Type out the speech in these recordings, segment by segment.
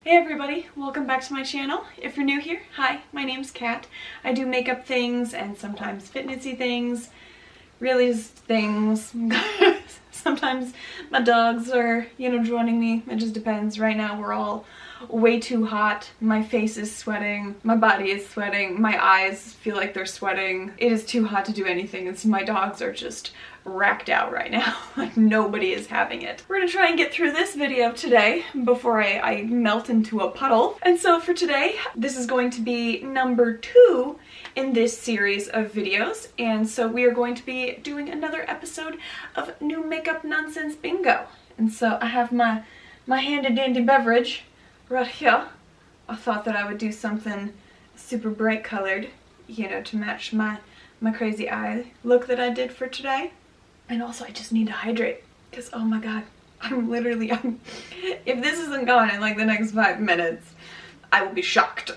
Hey everybody, welcome back to my channel. If you're new here, hi, my name's Kat. I do makeup things and sometimes fitnessy things, really things. Sometimes my dogs are, joining me. It just depends. Right now we're all way too hot. My face is sweating, my body is sweating, my eyes feel like they're sweating. It is too hot to do anything. My dogs are just racked out right now. Like nobody is having it. We're gonna try and get through this video today before I melt into a puddle. And so for today, this is going to be number 2 in this series of videos. And so we are going to be doing another episode of New Makeup Nonsense Bingo. And so I have my handy dandy beverage right here. I thought that I would do something super bright colored, to match my crazy eye look that I did for today. And also I just need to hydrate because oh my god, if this isn't gone in like the next 5 minutes, I will be shocked.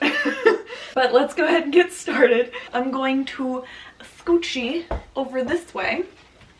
But let's go ahead and get started. I'm going to scoochie over this way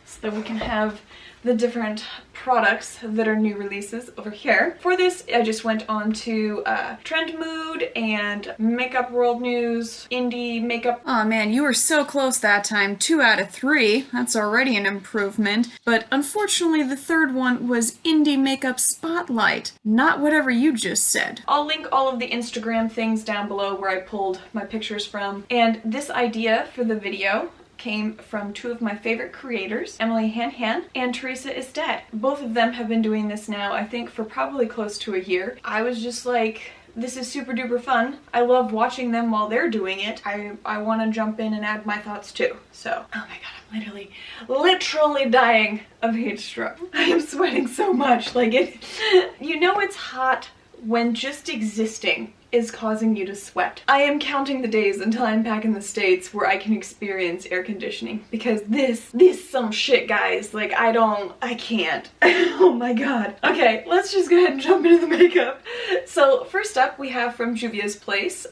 so that we can have the different products that are new releases over here. For this, I just went on to Trend Mood and Makeup World News, Indie Makeup. Oh man, you were so close that time. 2 out of 3. That's already an improvement. But unfortunately, the third one was Indie Makeup Spotlight. Not whatever you just said. I'll link all of the Instagram things down below where I pulled my pictures from. And this idea for the video came from 2 of my favorite creators, Hanhan and Theresaisdead. Both of them have been doing this now, I think, for probably close to a year. I was just like, this is super duper fun. I love watching them while they're doing it. I want to jump in and add my thoughts too. So, oh my god, I'm literally dying of heat stroke. I am sweating so much. Like it's hot when just existing is causing you to sweat. I am counting the days until I'm back in the States where I can experience air conditioning, because this some shit, guys. Like I can't. Oh my god. Okay, let's just go ahead and jump into the makeup. So first up we have from JUVIAS place.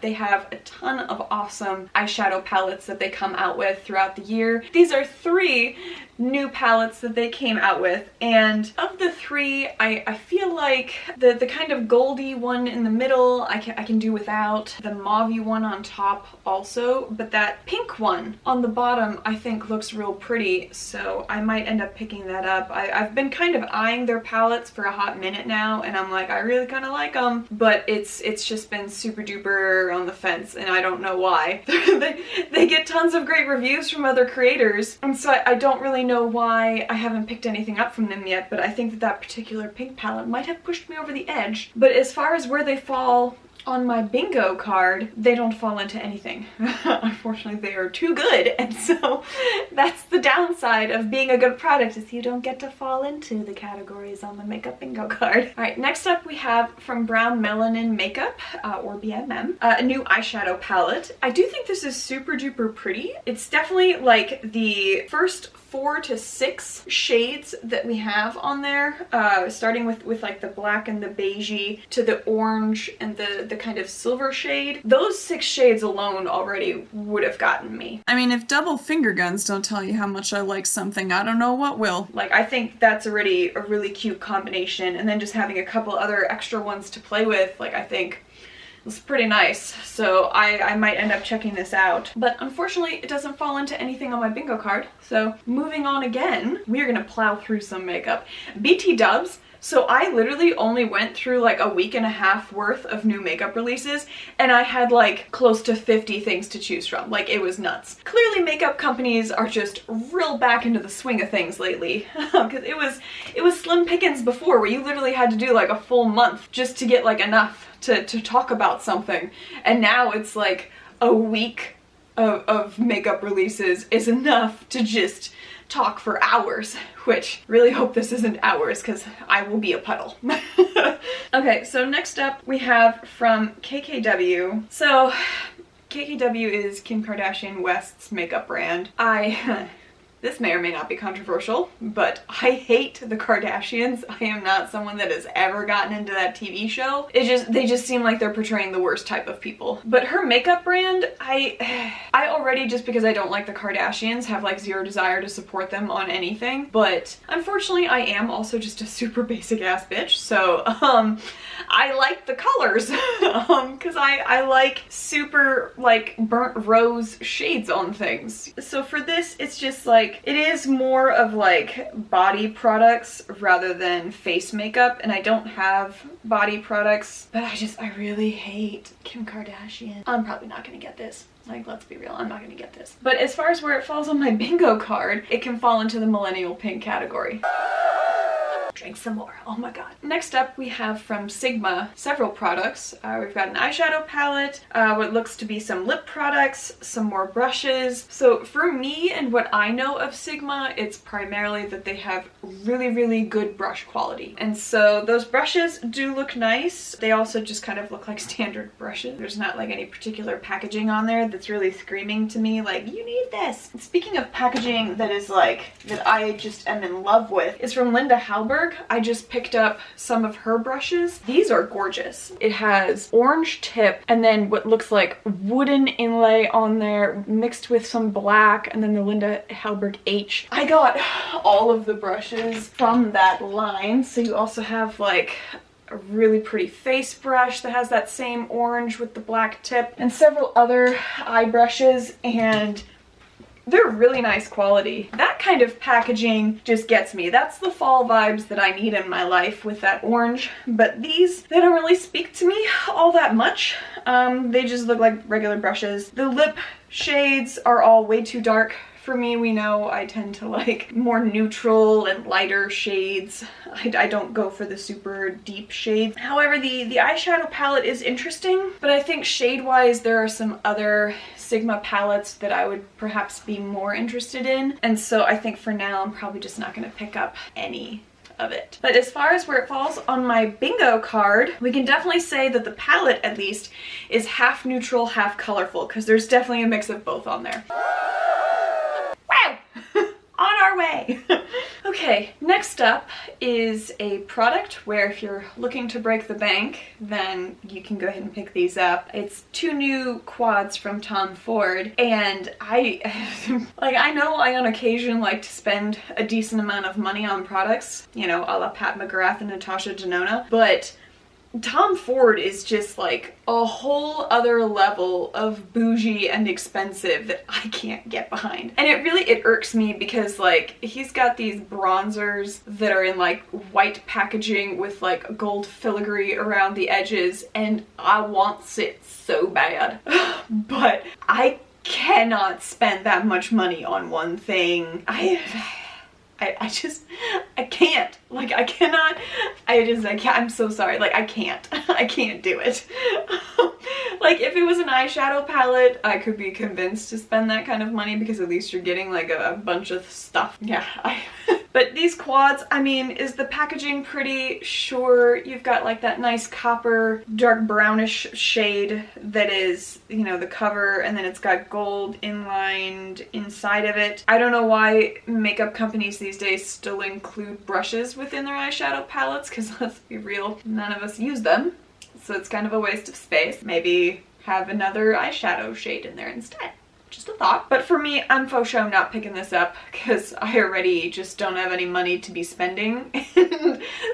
They have a ton of awesome eyeshadow palettes that they come out with throughout the year. These are 3 new palettes that they came out with, and of the 3, I feel like the kind of goldy one in the middle I can do without, the mauve one on top also, but that pink one on the bottom I think looks real pretty, so I might end up picking that up. I've been kind of eyeing their palettes for a hot minute now, and I'm like, I really kind of like them, but it's just been super duper on the fence, and I don't know why. They get tons of great reviews from other creators, and so I don't really know why I haven't picked anything up from them yet, but I think that particular pink palette might have pushed me over the edge. But as far as where they fall on my bingo card, they don't fall into anything. Unfortunately, they are too good, and so that's the downside of being a good product, is you don't get to fall into the categories on the makeup bingo card. Alright, next up we have from Brown Melanin Makeup, or BMM, a new eyeshadow palette. I do think this is super duper pretty. It's definitely like the first 4 to 6 shades that we have on there, starting with like the black and the beigey to the orange and the kind of silver shade. Those 6 shades alone already would have gotten me. I mean, if double finger guns don't tell you how much I like something, I don't know what will. Like, I think that's already a really cute combination, and then just having a couple other extra ones to play with, like, I think it's pretty nice, so I might end up checking this out. But unfortunately, it doesn't fall into anything on my bingo card. So moving on again, we're gonna plow through some makeup. BT Dubs. So I literally only went through like a week and a half worth of new makeup releases, and I had like close to 50 things to choose from. Like, it was nuts. Clearly makeup companies are just real back into the swing of things lately. Because it was slim pickings before, where you literally had to do like a full month just to get like enough to talk about something. And now it's like a week of makeup releases is enough to just talk for hours, which really hope this isn't hours, because I will be a puddle. Okay, so next up we have from KKW. So KKW is Kim Kardashian West's makeup brand. This may or may not be controversial, but I hate the Kardashians. I am not someone that has ever gotten into that TV show. They just seem like they're portraying the worst type of people. But her makeup brand, I already, just because I don't like the Kardashians, have like zero desire to support them on anything. But unfortunately, I am also just a super basic ass bitch. So I like the colors because I like super like burnt rose shades on things. So for this, it's just like, it is more of like body products rather than face makeup, and I don't have body products, but I really hate Kim Kardashian. I'm probably not gonna get this. Like, let's be real, I'm not gonna get this. But as far as where it falls on my bingo card, it can fall into the millennial pink category. Drink some more. Oh my god. Next up, we have from Sigma several products. We've got an eyeshadow palette, what looks to be some lip products, some more brushes. So for me and what I know of Sigma, it's primarily that they have really, really good brush quality. And so those brushes do look nice. They also just kind of look like standard brushes. There's not like any particular packaging on there that's really screaming to me like, you need this. Speaking of packaging that is like, that I just am in love with, is from Linda Hallberg. I just picked up some of her brushes. These are gorgeous. It has orange tip and then what looks like wooden inlay on there mixed with some black, and then the Linda Hallberg H. I got all of the brushes from that line. So you also have like a really pretty face brush that has that same orange with the black tip, and several other eye brushes, and they're really nice quality. That kind of packaging just gets me. That's the fall vibes that I need in my life with that orange. But these, they don't really speak to me all that much. They just look like regular brushes. The lip shades are all way too dark for me. We know I tend to like more neutral and lighter shades. I don't go for the super deep shades. However, the eyeshadow palette is interesting, but I think shade-wise there are some other Sigma palettes that I would perhaps be more interested in. And so I think for now I'm probably just not going to pick up any of it. But as far as where it falls on my bingo card, we can definitely say that the palette at least is half neutral, half colorful, because there's definitely a mix of both on there. Wow! On our way! Okay, next up is a product where if you're looking to break the bank, then you can go ahead and pick these up. It's two new quads from Tom Ford, and I know I on occasion like to spend a decent amount of money on products, you know, a la Pat McGrath and Natasha Denona, but Tom Ford is just like a whole other level of bougie and expensive that I can't get behind. And it irks me because like he's got these bronzers that are in like white packaging with like gold filigree around the edges, and I want it so bad. But I cannot spend that much money on one thing. I can't. Like, I cannot. I'm so sorry. Like, I can't do it. Like, if it was an eyeshadow palette, I could be convinced to spend that kind of money because at least you're getting like a bunch of stuff. Yeah, But these quads, I mean, is the packaging pretty? Sure, you've got like that nice copper, dark brownish shade that is, you know, the cover, and then it's got gold inlined inside of it. I don't know why makeup companies these days still include brushes within their eyeshadow palettes, because let's be real, none of us use them. So it's kind of a waste of space. Maybe have another eyeshadow shade in there instead. Just a thought. But for me, I'm faux show not picking this up because I already just don't have any money to be spending.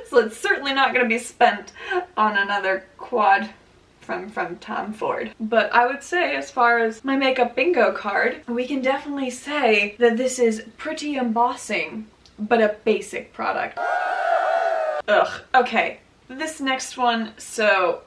So it's certainly not going to be spent on another quad from Tom Ford. But I would say, as far as my makeup bingo card, we can definitely say that this is pretty embossing, but a basic product. Ugh. Okay. This next one, so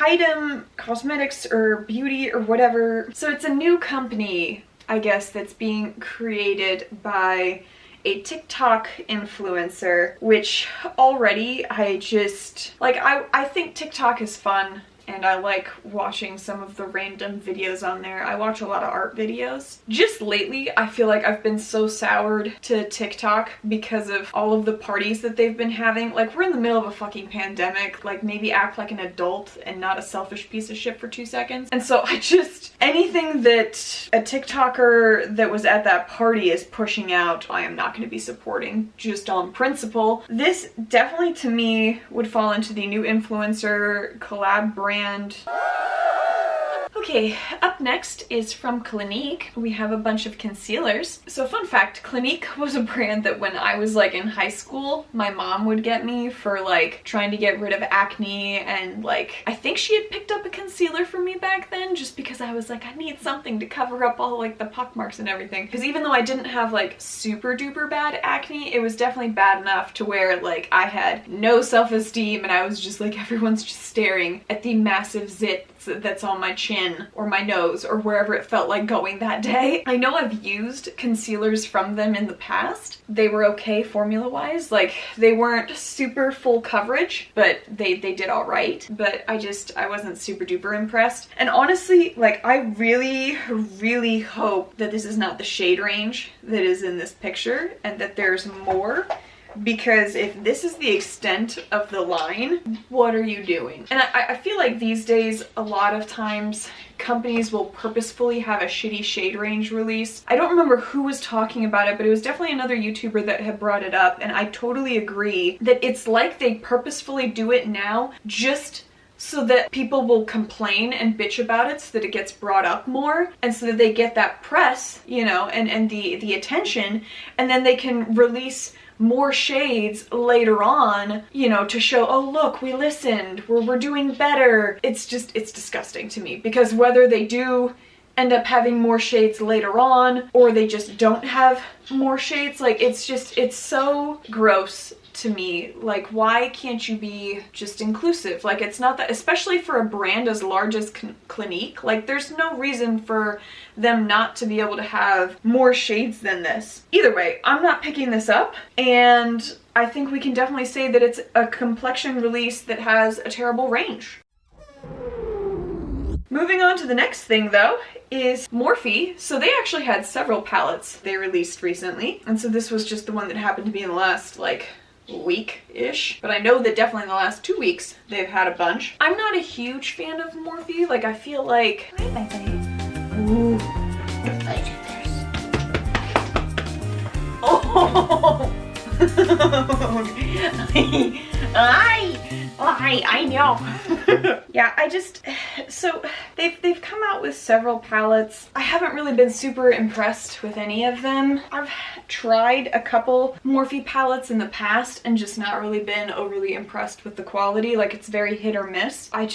Item Cosmetics or Beauty or whatever. So it's a new company, I guess, that's being created by a TikTok influencer, which already I think TikTok is fun. and I like watching some of the random videos on there. I watch a lot of art videos. Just lately, I feel like I've been so soured to TikTok because of all of the parties that they've been having. Like, we're in the middle of a fucking pandemic. Like, maybe act like an adult and not a selfish piece of shit for 2 seconds. And so I just, anything that a TikToker that was at that party is pushing out, I am not going to be supporting just on principle. This definitely to me would fall into the new influencer collab brand. Okay, up next is from Clinique. We have a bunch of concealers. So fun fact, Clinique was a brand that when I was like in high school, my mom would get me for like trying to get rid of acne, and like I think she had picked up a concealer for me back then just because I was like, I need something to cover up all like the pockmarks and everything. Because even though I didn't have like super duper bad acne, it was definitely bad enough to where like I had no self-esteem and I was just like, everyone's just staring at the massive zit that's on my chin or my nose or wherever it felt like going that day. I know I've used concealers from them in the past. They were okay formula-wise. Like, they weren't super full coverage, but they did all right. But I wasn't super duper impressed. And honestly, like, I really hope that this is not the shade range that is in this picture and that there's more. Because if this is the extent of the line, what are you doing? And I feel like these days, a lot of times, companies will purposefully have a shitty shade range release. I don't remember who was talking about it, but it was definitely another YouTuber that had brought it up, and I totally agree that it's like they purposefully do it now just so that people will complain and bitch about it so that it gets brought up more, and so that they get that press, you know, and the attention, and then they can release more shades later on, you know, to show, oh look, we listened, we're doing better. It's disgusting to me, because whether they do end up having more shades later on or they just don't have more shades, like it's so gross to me. Like, why can't you be just inclusive? Like, it's not that, especially for a brand as large as Clinique, like there's no reason for them not to be able to have more shades than this. Either way, I'm not picking this up, and I think we can definitely say that it's a complexion release that has a terrible range. Moving on to the next thing though is Morphe. So they actually had several palettes they released recently, and so this was just the one that happened to be in the last like week-ish, but I know that definitely in the last 2 weeks they've had a bunch. I'm not a huge fan of Morphe. Like, I feel like, hi my babe. Ooh. Oh. I know. Yeah, so they've come out with several palettes. I haven't really been super impressed with any of them. I've tried a couple Morphe palettes in the past and just not really been overly impressed with the quality. Like, it's very hit or miss. I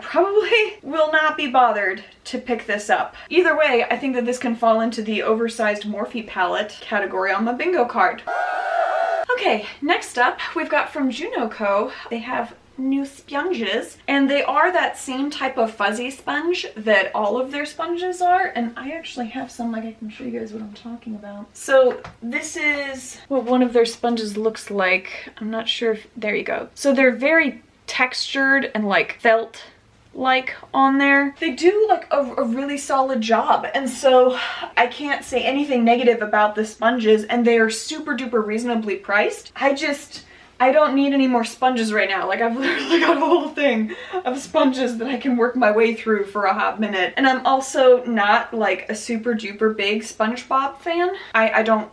probably will not be bothered to pick this up. Either way, I think that this can fall into the oversized Morphe palette category on my bingo card. Okay, next up, we've got from Juno Co. They have new sponges, and they are that same type of fuzzy sponge that all of their sponges are, and I actually have some, like I can show you guys what I'm talking about. So this is what one of their sponges looks like. I'm not sure if, there you go. So they're very textured and like felt like on there. They do like a really solid job, and so I can't say anything negative about the sponges, and they are super duper reasonably priced. I don't need any more sponges right now. Like, I've literally got a whole thing of sponges that I can work my way through for a hot minute. And I'm also not like a super duper big SpongeBob fan. I don't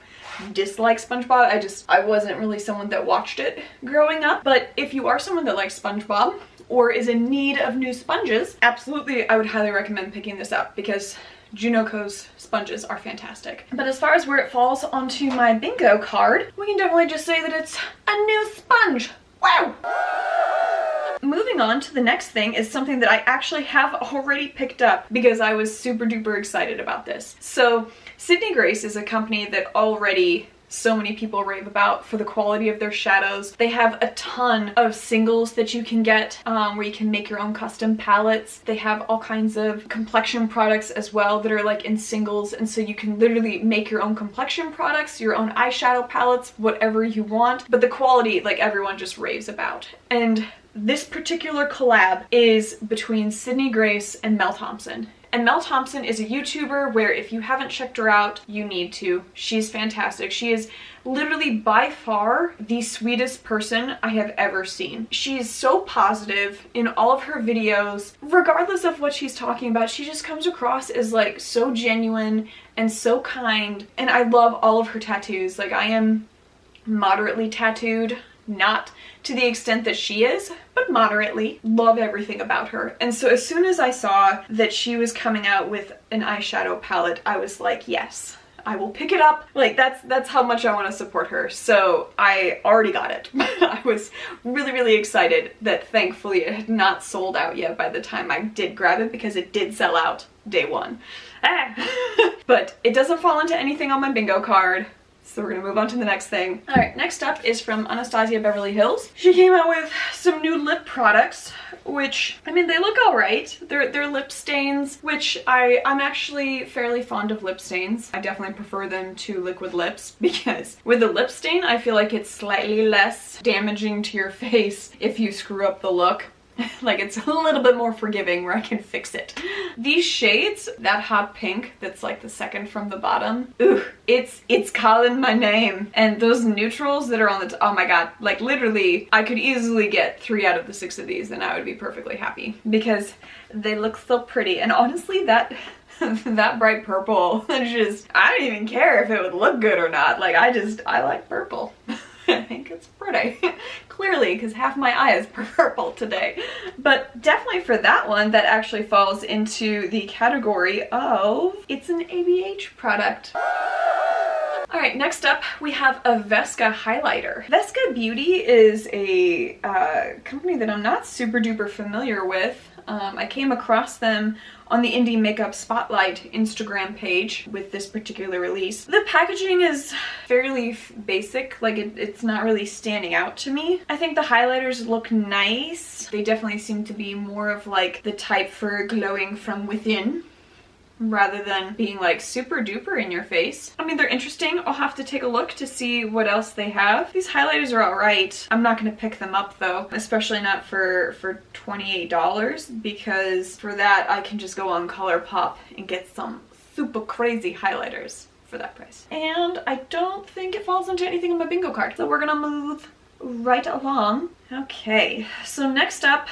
dislike SpongeBob, I wasn't really someone that watched it growing up. But if you are someone that likes SpongeBob or is in need of new sponges, absolutely I would highly recommend picking this up, because Juno Co.'s sponges are fantastic. But as far as where it falls onto my bingo card, we can definitely just say that it's a new sponge. Wow! Moving on to the next thing is something that I actually have already picked up because I was super duper excited about this. So Sydney Grace is a company that already so many people rave about for the quality of their shadows. They have a ton of singles that you can get where you can make your own custom palettes. They have all kinds of complexion products as well that are like in singles, and so you can literally make your own complexion products, your own eyeshadow palettes, whatever you want. But the quality, like, everyone just raves about. And this particular collab is between Sydney Grace and Mel Thompson. And Mel Thompson is a YouTuber where if you haven't checked her out, you need to. She's fantastic. She is literally by far the sweetest person I have ever seen. She is so positive in all of her videos. Regardless of what she's talking about, she just comes across as like so genuine and so kind. And I love all of her tattoos. Like, I am moderately tattooed. Not to the extent that she is, but moderately. Love everything about her. And so as soon as I saw that she was coming out with an eyeshadow palette, I was like, yes, I will pick it up. Like, that's how much I want to support her. So I already got it. I was really, really excited that thankfully it had not sold out yet by the time I did grab it, because it did sell out day one. But it doesn't fall into anything on my bingo card. So we're gonna move on to the next thing. All right, next up is from Anastasia Beverly Hills. She came out with some new lip products, which, I mean, they look all right. They're lip stains, which I'm actually fairly fond of lip stains. I definitely prefer them to liquid lips, because with a lip stain, I feel like it's slightly less damaging to your face if you screw up the look. Like, it's a little bit more forgiving where I can fix it. These shades, that hot pink that's like the second from the bottom, ooh, it's calling my name. And those neutrals that are on the oh my god, like literally I could easily get 3 out of the 6 of these and I would be perfectly happy, because they look so pretty. And honestly, that that bright purple, just, I don't even care if it would look good or not. Like, I like purple. I think it's pretty. Clearly, because half my eye is purple today. But definitely for that one, that actually falls into the category of, it's an ABH product. Alright, next up we have a Vesca highlighter. Vesca Beauty is a company that I'm not super duper familiar with. I came across them on the Indie Makeup Spotlight Instagram page with this particular release. The packaging is fairly basic, like it's not really standing out to me. I think the highlighters look nice. They definitely seem to be more of like the type for glowing from within, rather than being like super duper in your face. I mean, they're interesting. I'll have to take a look to see what else they have. These highlighters are alright. I'm not gonna pick them up though, especially not for $28, because for that I can just go on ColourPop and get some super crazy highlighters for that price. And I don't think it falls into anything on my bingo card. So we're gonna move right along. Okay, so next up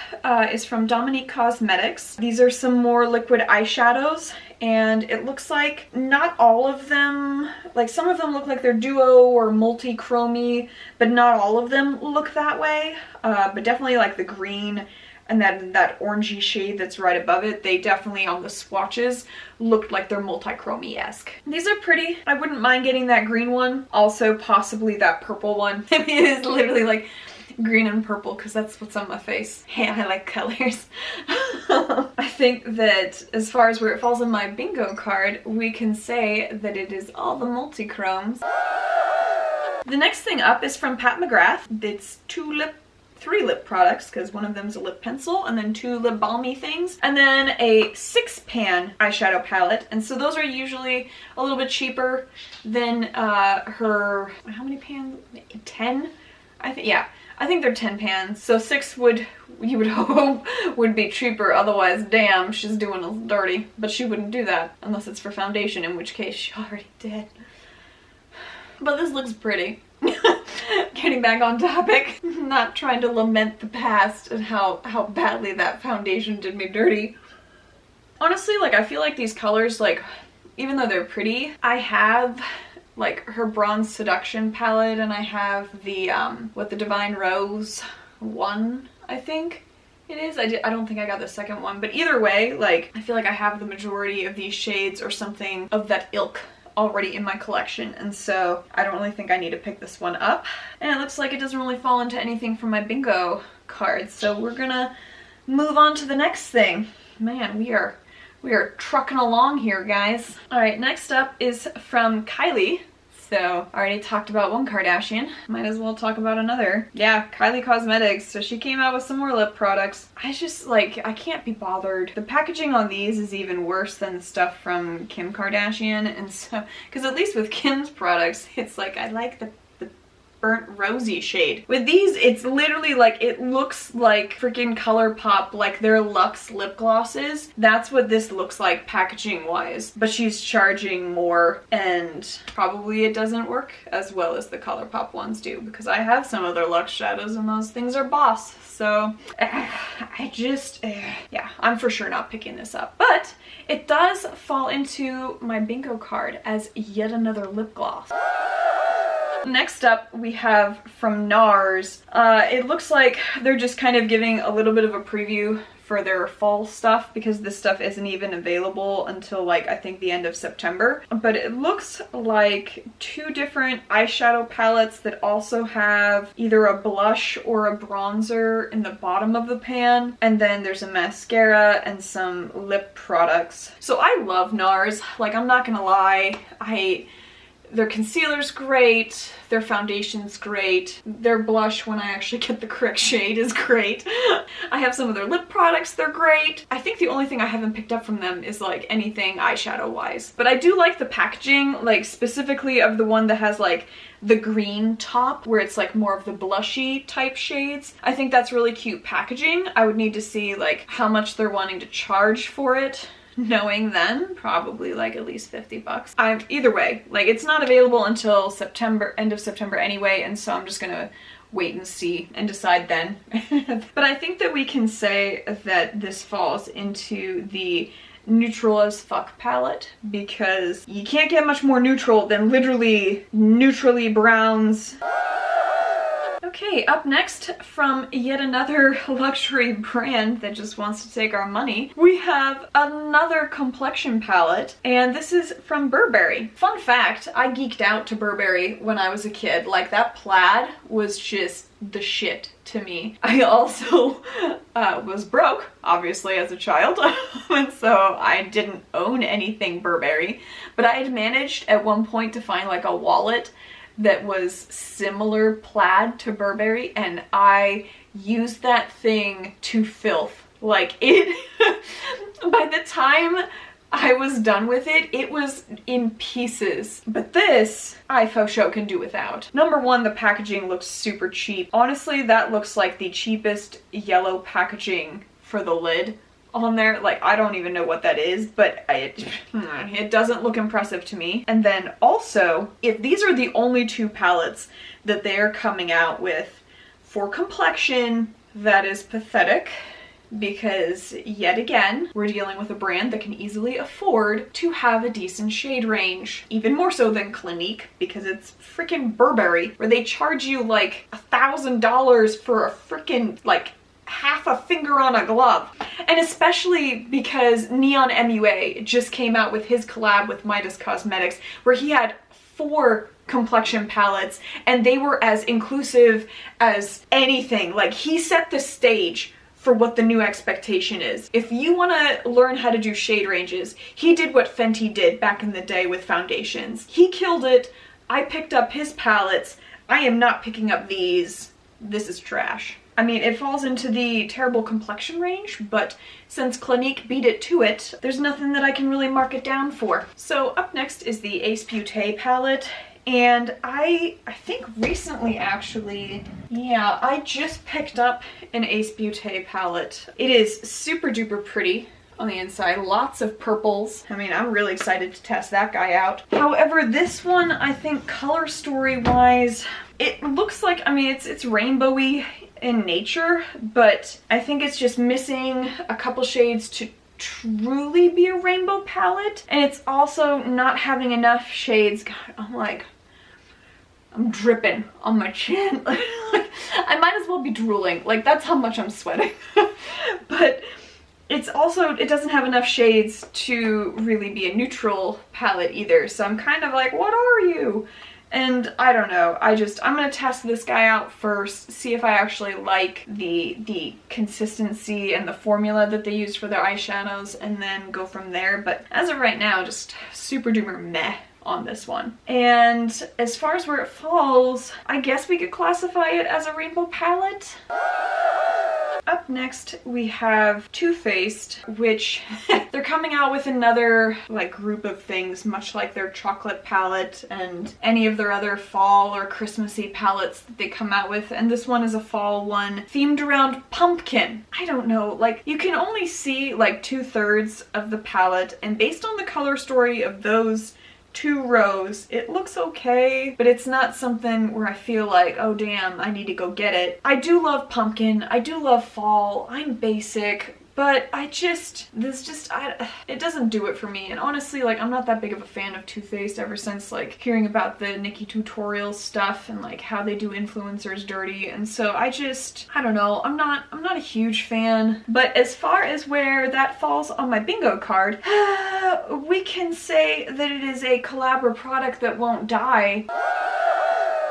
is from Dominique Cosmetics. These are some more liquid eyeshadows, and it looks like not all of them, like some of them look like they're duo or multi-chromey, but not all of them look that way. But definitely like the green and that orangey shade that's right above it, they definitely on the swatches looked like they're multi-chromey-esque. These are pretty. I wouldn't mind getting that green one. Also possibly that purple one. I mean, it is literally like green and purple because that's what's on my face. Hey, I like colors. I think that as far as where it falls in my bingo card, we can say that it is all the multi-chromes. The next thing up is from Pat McGrath. It's 3 lip products, because one of them is a lip pencil, and then 2 lip balmy things, and then a 6-pan eyeshadow palette. And so those are usually a little bit cheaper than her, how many pans? 10? I think, yeah. I think they're 10 pans. So 6 you would hope would be cheaper, otherwise damn, she's doing us dirty. But she wouldn't do that unless it's for foundation, in which case she already did. But this looks pretty. Getting back on topic, not trying to lament the past and how badly that foundation did me dirty. Honestly, like, I feel like these colors, like, even though they're pretty, I have like her Bronze Seduction palette, and I have the what, the Divine Rose one, I think it is. I don't think I got the second one, but either way, like, I feel like I have the majority of these shades or something of that ilk already in my collection, and so I don't really think I need to pick this one up. And it looks like it doesn't really fall into anything from my bingo cards, so we're gonna move on to the next thing. Man, we are trucking along here, guys. All right, next up is from Kylie So, I already talked about one Kardashian. Might as well talk about another. Yeah, Kylie Cosmetics. So she came out with some more lip products. I just, like, I can't be bothered. The packaging on these is even worse than the stuff from Kim Kardashian. And so, because at least with Kim's products, it's like, I like the burnt rosy shade. With these, it's literally like, it looks like freaking ColourPop, like their luxe lip glosses. That's what this looks like packaging wise. But she's charging more, and probably it doesn't work as well as the ColourPop ones do, because I have some of their luxe shadows and those things are boss. So I just, yeah, I'm for sure not picking this up. But it does fall into my bingo card as yet another lip gloss. Next up, we have from NARS. It looks like they're just kind of giving a little bit of a preview for their fall stuff, because this stuff isn't even available until, like, I think the end of September. But it looks like 2 different eyeshadow palettes that also have either a blush or a bronzer in the bottom of the pan. And then there's a mascara and some lip products. So I love NARS. Like, I'm not gonna lie. Their concealer's great, their foundation's great, their blush, when I actually get the correct shade, is great. I have some of their lip products, they're great. I think the only thing I haven't picked up from them is like anything eyeshadow wise. But I do like the packaging, like specifically of the one that has like the green top, where it's like more of the blushy type shades. I think that's really cute packaging. I would need to see like how much they're wanting to charge for it. Knowing then, probably like at least 50 bucks. Either way, like it's not available until September, end of September anyway, and so I'm just gonna wait and see and decide then. But I think that we can say that this falls into the neutral as fuck palette, because you can't get much more neutral than literally neutrally browns. Okay, up next, from yet another luxury brand that just wants to take our money, we have another complexion palette, and this is from Burberry. Fun fact, I geeked out to Burberry when I was a kid. Like, that plaid was just the shit to me. I also was broke, obviously, as a child, and so I didn't own anything Burberry, but I had managed at one point to find like a wallet that was similar plaid to Burberry, and I used that thing to filth. Like, it by the time I was done with it, it was in pieces. But this, I faux show can do without. Number one, the packaging looks super cheap. Honestly, that looks like the cheapest yellow packaging for the lid on there. Like, I don't even know what that is, but it doesn't look impressive to me. And then also, if these are the only 2 palettes that they're coming out with for complexion, that is pathetic, because yet again, we're dealing with a brand that can easily afford to have a decent shade range. Even more so than Clinique, because it's freaking Burberry, where they charge you like $1,000 for a freaking like half a finger on a glove. And especially because Neon MUA just came out with his collab with Midas Cosmetics, where he had 4 complexion palettes, and they were as inclusive as anything. Like, he set the stage for what the new expectation is. If you want to learn how to do shade ranges, he did what Fenty did back in the day with foundations. He killed it. I picked up his palettes. I am not picking up these. This is trash. I mean, it falls into the terrible complexion range, but since Clinique beat it to it, there's nothing that I can really mark it down for. So up next is the Ace Beauty palette, and I think recently actually, yeah, I just picked up an Ace Beauty palette. It is super duper pretty on the inside, lots of purples. I mean, I'm really excited to test that guy out. However, this one, I think color story wise, it looks like, I mean, it's rainbowy in nature, but I think it's just missing a couple shades to truly be a rainbow palette, and it's also not having enough shades. God, I'm dripping on my chin. I might as well be drooling. Like, that's how much I'm sweating. But it's also, it doesn't have enough shades to really be a neutral palette either, so I'm kind of like, what are you? And I don't know, I'm gonna test this guy out first, see if I actually like the consistency and the formula that they use for their eyeshadows, and then go from there. But as of right now, just super duper meh on this one. And as far as where it falls, I guess we could classify it as a rainbow palette. Up next we have Too Faced, which they're coming out with another like group of things, much like their chocolate palette and any of their other fall or Christmassy palettes that they come out with. And this one is a fall one themed around pumpkin. I don't know, like you can only see like 2/3 of the palette, and based on the color story of those 2 rows, it looks okay, but it's not something where I feel like, oh damn, I need to go get it. I do love pumpkin, I do love fall, I'm basic, but it doesn't do it for me. And honestly, like, I'm not that big of a fan of Too Faced ever since like hearing about the Nikkie tutorial stuff and like how they do influencers dirty. And so I don't know, I'm not a huge fan. But as far as where that falls on my bingo card, we can say that it is a collab product that won't die.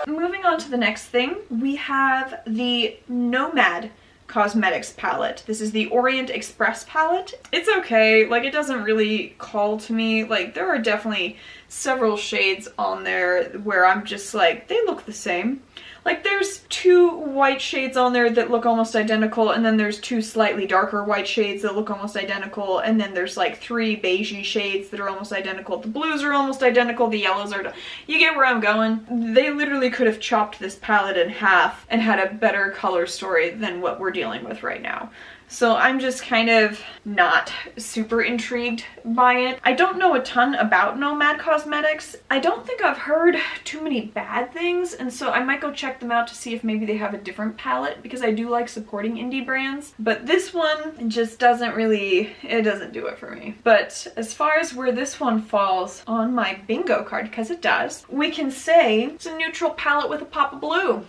Moving on to the next thing, we have the Nomad Cosmetics palette. This is the Orient Express palette. It's okay, like it doesn't really call to me. Like there are definitely several shades on there where I'm just like, they look the same. Like there's 2 white shades on there that look almost identical, and then there's 2 slightly darker white shades that look almost identical, and then there's like 3 beigey shades that are almost identical. The blues are almost identical, the yellows are... You get where I'm going? They literally could have chopped this palette in half and had a better color story than what we're dealing with right now. So I'm just kind of not super intrigued by it. I don't know a ton about Nomad Cosmetics. I don't think I've heard too many bad things, and so I might go check them out to see if maybe they have a different palette, because I do like supporting indie brands. But this one just doesn't really, it doesn't do it for me. But as far as where this one falls on my bingo card, because it does, we can say it's a neutral palette with a pop of blue.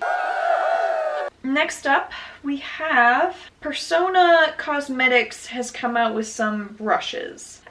Next up, we have Persona Cosmetics has come out with some brushes.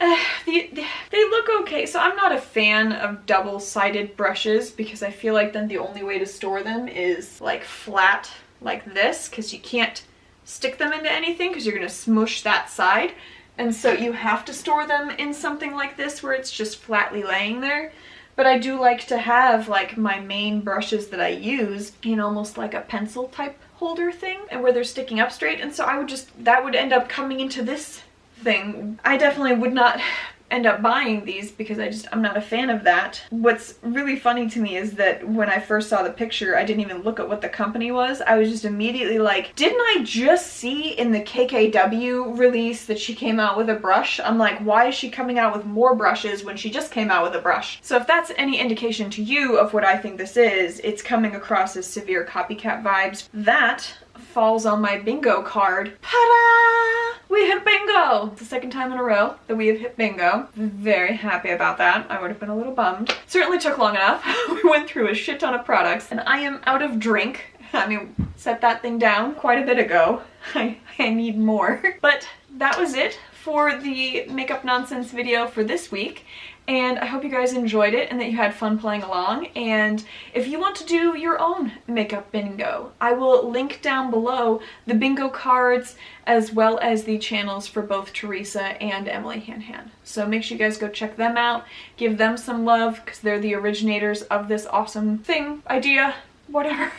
They look okay. So I'm not a fan of double-sided brushes because I feel like then the only way to store them is like flat like this, because you can't stick them into anything because you're going to smush that side. And so you have to store them in something like this where it's just flatly laying there. But I do like to have like my main brushes that I use in almost like a pencil type holder thing, and where they're sticking up straight. And so I would that would end up coming into this thing. I definitely would not end up buying these because I'm not a fan of that. What's really funny to me is that when I first saw the picture, I didn't even look at what the company was. I was just immediately like, didn't I just see in the KKW release that she came out with a brush? I'm like, why is she coming out with more brushes when she just came out with a brush? So if that's any indication to you of what I think this is, it's coming across as severe copycat vibes. That falls on my bingo card. Ta-da! We hit bingo! It's the second time in a row that we have hit bingo. Very happy about that. I would have been a little bummed. Certainly took long enough. We went through a shit ton of products, and I am out of drink. I mean, set that thing down quite a bit ago. I need more. But that was it for the makeup nonsense video for this week. And I hope you guys enjoyed it and that you had fun playing along. And if you want to do your own makeup bingo, I will link down below the bingo cards as well as the channels for both Theresa and Emily Hanhan. So make sure you guys go check them out, give them some love, because they're the originators of this awesome thing, idea, whatever.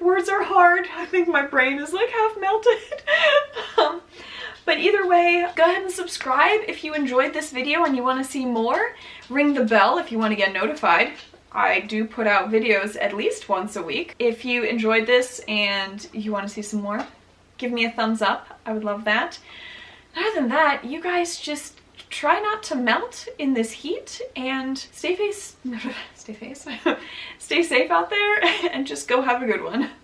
Words are hard. I think my brain is like half melted. But either way, go ahead and subscribe if you enjoyed this video and you want to see more. Ring the bell if you want to get notified. I do put out videos at least once a week. If you enjoyed this and you want to see some more, give me a thumbs up. I would love that. Other than that, you guys just try not to melt in this heat and stay safe out there and just go have a good one.